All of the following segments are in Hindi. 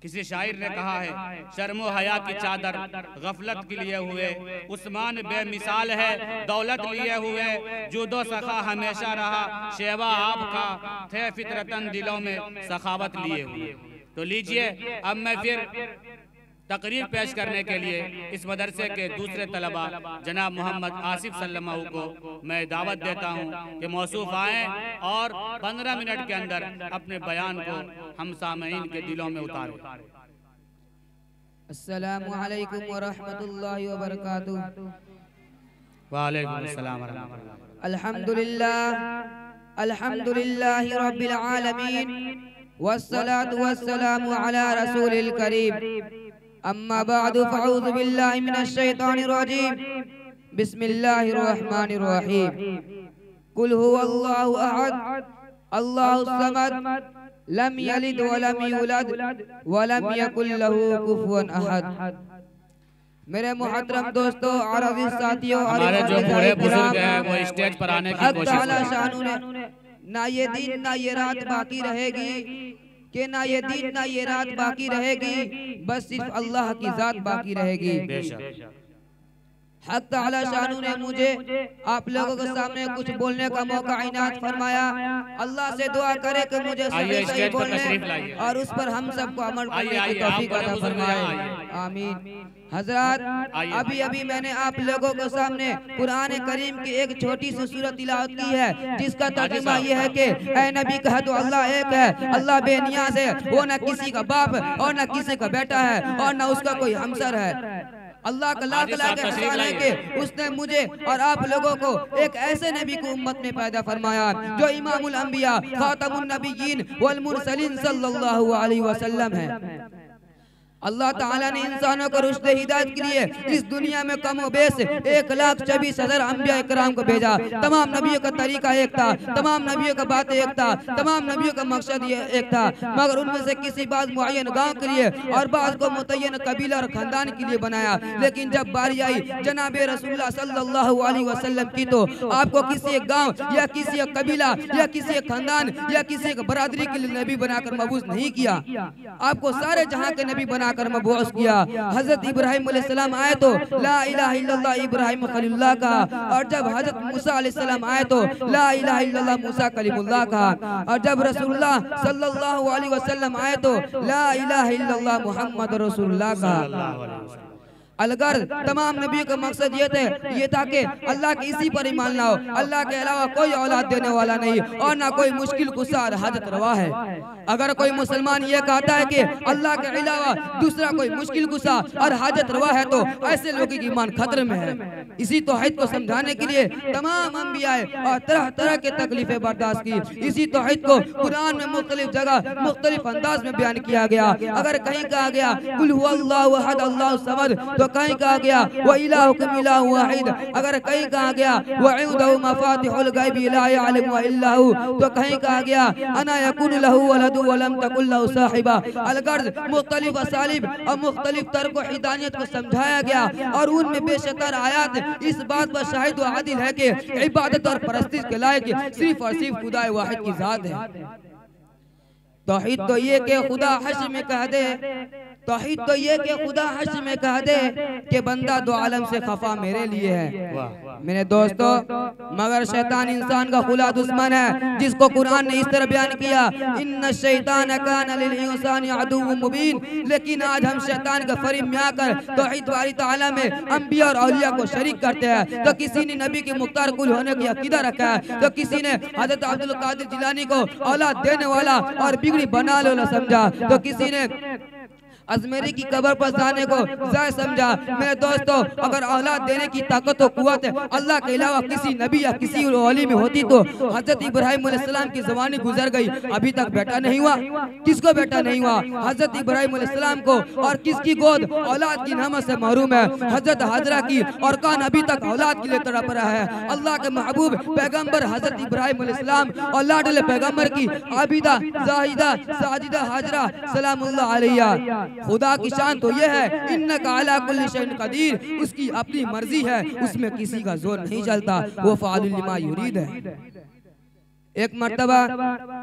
किसी शायर ने कहा है, शर्मो हया की चादर गफलत के लिए हुए, उस्मान बेमिसाल है दौलत लिए हुए, जूदो सखा हमेशा रहा शेवा आपका, थे फितरतन दिलों में सखावत लिए हुए। तो लीजिए अब मैं फिर तकरीर पेश करने के लिए इस मदरसे के दूसरे तलबा जनाब मोहम्मद आसिफ सल्लमाऊ को मैं दावत देता हूं कि मौसूफ आएँ और 15 मिनट के अंदर अपने बयान को हम सामईन के दिलों में उतारें। अस्सलामु अलैकुम व रहमतुल्लाहि व बरकातुहू। वालेकुम अस्सलाम व रहमतुल्लाह। अल्हम्दुलिल्लाहि रब्बिल आलमीन वस्सलातु वस्सलामु अला रसूलिल करीम। अम्मा बादु फ़अऊज़ु बिल्लाहि मिनश शैतानिर रजीम। बिस्मिल्लाहिर रहमानिर रहीम। कुल हुवल्लाहु अहद अल्लाहुस समद लम यलिद व लम यूलद व लम यकुल लहू कुफुवन अहद। मेरे मुहतरम दोस्तों और अजीज साथियों, हमारे जो बूढ़े बुजुर्ग हैं वो स्टेज पर आने की कोशिश करें। ना ये दिन ना ये रात बाकी रहेगी, कि ना ये दिन ना ये रात बाकी रहेगी, बस सिर्फ अल्लाह की जात बाकी रहेगी। हक ताला शानू ने मुझे आप लोगों के सामने कुछ बोलने का मौका इनायत फरमाया। अल्लाह से दुआ करे कि मुझे सही बोलने और उस पर हम सबको अमल करने की तौफीक अता फरमाए, आमीन। हजरत अभी अभी मैंने आप लोगों के सामने कुरान करीम की एक छोटी सी सूरत तिलावत की है, जिसका तर्जुमा ये है कि ऐ नबी कह तो अल्लाह एक है, अल्लाह बेनियाज है, वो न किसी का बाप और न किसी का बेटा है और न उसका कोई हमसर है। अल्लाह का लाख लाख एहसान है कि उसने मुझे और आप लोगों को एक ऐसे नबी को उम्मत में पैदा फरमाया जो इमामुल अंबिया खातमुन नबिय्यीन वल मुरसलीन सल्लल्लाहु अलैहि वसल्लम है। अल्लाह ताला ने इंसानों को रुश्द हिदायत के लिए इस दुनिया में कम व बेश 1,24,000 अंबिया इकराम को भेजा। तमाम नबियों का तरीका एक था, तमाम नबियों का बात एक था, तमाम नबियों का मकसद ये एक था, मगर उनमें से किसी बात मुअय्यन गांव के लिए और बात को मुतय्यन कबीला और खानदान के लिए बनाया। लेकिन जब बारी आई जनाब रसूलुल्लाह सल्लल्लाहु अलैहि वसल्लम की, तो आपको किसी एक गाँव या किसी एक कबीला या किसी एक खानदान या किसी एक बरादरी के लिए नबी बनाकर मबूस नहीं किया, आपको सारे जहाँ के नबी बनाकर मबूस किया। हजरत इब्राहिम अलैहिस्सलाम आए तो ला इलाहा इल्लल्लाह इब्राहिम खलीलुल्लाह कहा, और जब हजरत मूसा अलैहिस्सलाम आए तो ला इलाहा इल्लल्लाह मूसा कलीमुल्लाह कहा, और जब रसूलुल्लाह सल्लल्लाहु अलैहि वसल्लम आए तो ला इलाहा इल्लल्लाह मुहम्मद रसूलुल्लाह कहा। अलगर तमाम नबियों का मकसद ये था कि अल्लाह के इसी पर ईमान लाओ, अल्लाह के अलावा कोई औलाद देने वाला नहीं और ना कोई मुश्किल कुशा और हाजत रवा है। अगर कोई मुसलमान ये कहता है कि अल्लाह के अलावा दूसरा कोई मुश्किल कुशा और हाजत रवा है, तो ऐसे लोगों की ईमान खतरे में है। इसी तौहीद को समझाने के लिए तमाम अंबिया और तरह तरह के तकलीफें बर्दाश्त की। इसी तौहीद को कुरान में मुख्तलिफ जगह मुख्तलिफ अंदाज में बयान किया गया। अगर कहीं कहा गया कुल हुवल्लाहु अहद अल्लाहु समद, तो कहीं कहा गया व इलाहुकुम इलाहुन वाहिद, अगर कहीं कहा गया व इंदहु मफातिहुल गैबि ला यअलमुहा इल्ला हु, तो कहीं कहा गया अना यकुनु लहु वलदु व लम तकुल लहु साहिबा। अलगर्ज मुख्तलिफ असालिब और मुख्तलिफ तर्क व हिदायत को समझाया गया और उनमें बेशतर आयात इस बात पर शाहिद व आदिल है कि इबादत और परस्तिश के लायक सिर्फ और सिर्फ खुदा वाहिद की जात है। तौहीद तो ये कि खुदा हश्र में कह दे, तौहीद तो ये कि खुदा हश्र में कह दे कि बंदा दो आलम से खफा मेरे लिए है। मेरे दोस्तों, मगर शैतान इंसान का खुला दुश्मन है, जिसको कुरान ने इस तरह बयान किया इन्ना शैतान कान लिल इंसानी अदुव्वुम मुबीन। लेकिन आज हम शैतान के फरीब में आकर तौहीद बारी तआला में अंबिया और औलिया को शरीक करते हैं। तो किसी ने नबी के मुख्तार कुल होने की अकीदा रखा है, तो किसी ने हजरत अब्दुल कादिर जिलानी को औलाद देने वाला और बिगड़ी बना लो समझा, तो किसी ने अजमेरी की कब्र पर जाने को जायज समझा। मेरे दोस्तों, अगर औलाद देने की ताकत और कुव्वत अल्लाह के अलावा किसी नबी या किसी वली में होती, तो हजरत इब्राहिम अलैहिस्सलाम की ज़बानी गुजर गई, अभी तक बेटा नहीं हुआ। किसको बेटा नहीं हुआ? हजरत इब्राहिम अलैहिस्सलाम को। और किसकी गोद औलाद की नेमत से महरूम है? हजरत हाजरा की। और कान अभी तक औलाद के लिए तड़प रहा है। अल्लाह के महबूब पैगम्बर हजरत इब्राहिम अलैहिस्सलाम और लाडले पैगम्बर की आबिदा जाहिदा साजिदा हाजरा सलामुल्लाह अलैहा। खुदा की शान तो यह है इन्नका अला कुल्ली शैइन कदीर, उसकी अपनी मर्जी है, उसमें किसी का जोर नहीं चलता, वो फ़ाअलुल लिमा युरीद है। एक मर्तबा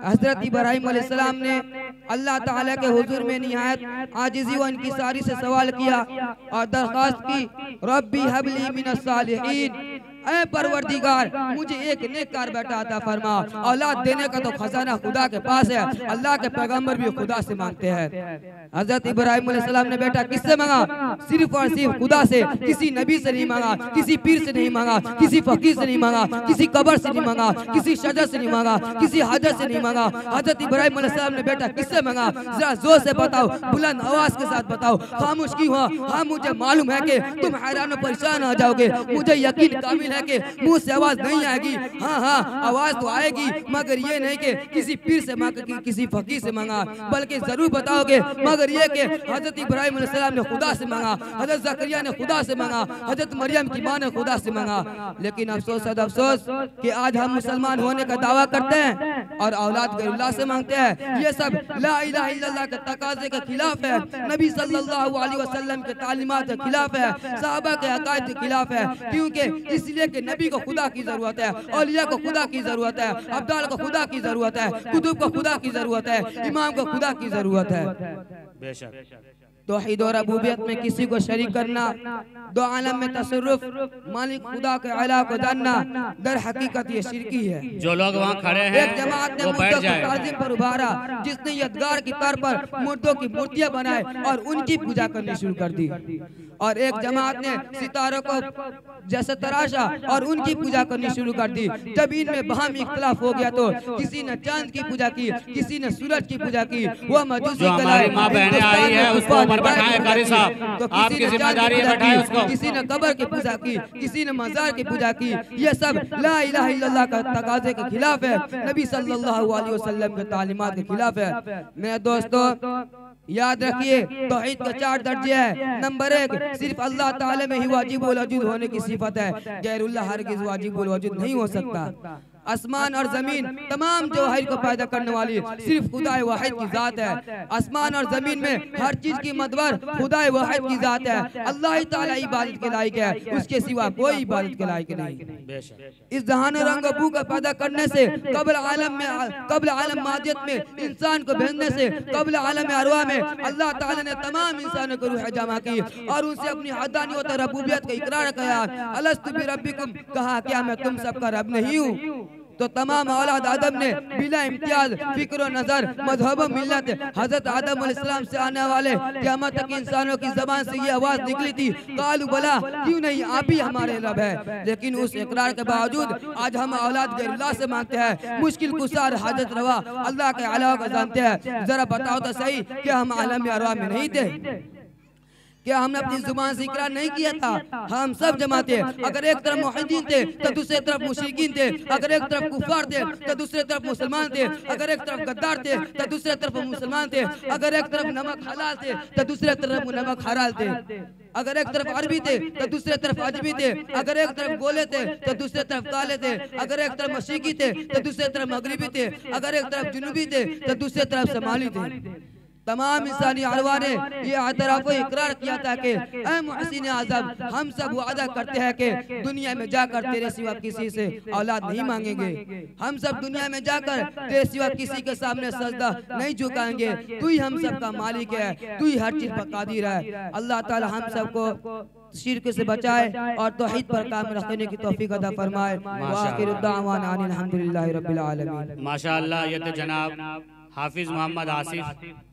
हजरत इब्राहिम अलैहिस्सलाम ने अल्लाह ताला के हुजूर में निहायत आजिज़ी व इनकिसारी से सवाल किया और दरख्वास्त की, रब्बी हबली मिनस सालिहीन, ऐ परवरदिगार मुझे एक नेककार बेटा अता फरमा। औलाद देने का तो खजाना खुदा के पास है, अल्लाह के पैगंबर भी खुदा से मांगते हैं। हजरत इब्राहिम अलैहिस्सलाम ने बेटा किससे मांगा? सिर्फ और सिर्फ खुदा से, किसी नबी से नहीं मांगा, किसी पीर से नहीं मांगा, किसी फकीर से नहीं मांगा, किसी कब्र से नहीं मांगा, किसी शजर से नहीं मांगा, किसी हजर से नहीं मांगा। हजरत इब्राहिम अलैहिस्सलाम ने बेटा किससे मांगा? जरा जोर से बताओ, बुलंद आवाज के साथ बताओ, खामोश क्यों हो? हाँ मुझे मालूम है कि तुम हैरान परेशान हो जाओगे, मुझे यकीन कामिल है कि मुंह से आवाज नहीं आएगी। हाँ हाँ आवाज तो आएगी, मगर ये नहीं कि किसी पीर से मांगा, किसी फकीर से मांगा, बल्कि जरूर बताओगे मगर ये कि हजरत इब्राहिम अलैहिस्सलाम ने खुदा से मांगा, हजरत ज़करिया ने खुदा से मांगा, हजरत मरियम की माँ ने खुदा से मांगा। लेकिन अफसोस अफसोस कि आज हम मुसलमान होने का दावा करते हैं और औलाद गैरुल्लाह से मांगते हैं। ये सब ला इलाहा इल्लल्लाह के तकाज़े के खिलाफ है, नबी सल्लल्लाहु अलैहि वसल्लम के तालीमात के खिलाफ है, सहाबा के अकायद के खिलाफ है। क्योंकि इसलिए कि नबी को खुदा की जरूरत है, औलिया को खुदा की जरूरत है, अब्दाल को खुदा की जरूरत है, कुतुब को खुदा की जरूरत है, इमाम को खुदा की जरूरत है। बेशक तौहीद और रबूबियत में किसी को शरीक करना, दो आलम में तसर्रुफ, मालिक खुदा के अला को जानना, दर हकीकत ये शिरकी है। जो लोग वहाँ खड़े हैं एक जमात ने मुर्दों की ताज़ीम पर उभारा, जिसने यदगार की तौर पर मुर्दों की मूर्तियां बनाए और उनकी पूजा करनी शुरू कर दी। और एक जमात ने सितारों को जैसे तराशा और उनकी पूजा करनी शुरू कर दी। जब इनमें बाहमी इख्तिलाफ हो गया तो किसी ने चांद की पूजा की, किसी ने सूरज की पूजा की। वह मजूसी माँ बहनें आई है उसको ऊपर बैठाएं, कारी साहब तो आपकी जिम्मेदारी है, बैठाएं उसको। किसी ने कब्र की पूजा की, किसी ने मजार की पूजा की। ये सब ला इलाहा इल्लल्लाह का तकाज़े के खिलाफ है, नबी सल्लल्लाहु अलैहि वसल्लम के तालीमात के खिलाफ है। मेरे दोस्तों याद रखिए तौहीद के 4 दर्जे हैं। नंबर 1 सिर्फ अल्लाह ताला में ही वाजिबुल वजूद होने की सिफत है, गैरुल्लाह हरगिज़ वाजिबुल वजूद नहीं हो सकता। आसमान और जमीन तमाम जवाहिर को पैदा करने वाली सिर्फ खुदा वाहिद की जात है। आसमान और जमीन में हर चीज की मदवर खुदा वाहिद की जात है। अल्लाह ही ताला इबादत के लायक है, उसके सिवा कोई इबादत के लायक नहीं। इस जहान रंग बू का पैदा करने से कब्ल आलम मादियत में इंसान को भेजने से कब्ल आलम अरवा में अल्लाह ताला ने तमाम इंसानों को रूह जमा की और उनसे अपनी हदानियत और रबूबियत का इकरार किया। अलस्तु बिरब्बिकुम, कहा क्या मैं तुम सबका रब नहीं हूँ? तो तमाम औलाद आदम ने बिला इम्तियाज फिक्र नजर मजहब मिल्लत हजरत आदम अलैहिस्सलाम से आने वाले क़यामत तक इंसानों की जबान से ये आवाज निकली थी, कालू बला, क्यों नहीं आप ही हमारे रब है। लेकिन उस इकरार के बावजूद आज हम औलाद गैरुल्लाह से मांगते हैं। मुश्किल कुसार हाजत रवा अल्लाह के अलावा को जानते हैं। जरा बताओ तो सही कि हम आलम अरवा में नहीं थे? क्या हमने अपनी जुबान से इकरार नहीं किया था? हम सब जमात थे। अगर एक तरफ मुहिद्दीन थे तो दूसरे तरफ मुशरिकीन थे, अगर एक तरफ कुफार थे तो दूसरे तरफ मुसलमान थे, अगर एक तरफ गद्दार थे तो दूसरे तरफ मुसलमान थे, अगर एक तरफ नमक हलाल थे तो दूसरे तरफ नमक हराल थे, अगर एक तरफ अरबी थे तो दूसरे तरफ अजमी थे, अगर एक तरफ गोले थे तो दूसरे तरफ काले थे, अगर एक तरफ मशरिकी थे तो दूसरे तरफ मगरिबी थे, अगर एक तरफ जुनूबी थे तो दूसरे तरफ शमाली थे। तमाम इंसानी अरवा ने ये एतराफ़ इकरार किया था कि ऐ मुहसिन आज़म, हम सब वादा करते हैं कि दुनिया में जाकर तेरे सिवा किसी से औलाद नहीं मांगेंगे। हम सब दुनिया में जाकर तेरे सिवा किसी के सामने सजदा नहीं झुकाएंगे। तू ही हम सब का मालिक है, तू ही हर चीज पर कादिर है। अल्लाह ताला हम सबको शिर्क से बचाए और तौहीद पर काम रखने की तौफीक अता फरमाए। वाखिरु दावाना अनिल हम्दुलिल्लाहि रब्बिल आलमीन। माशाअल्लाह। ये तो जनाब हाफिज मोहम्मद आसिफ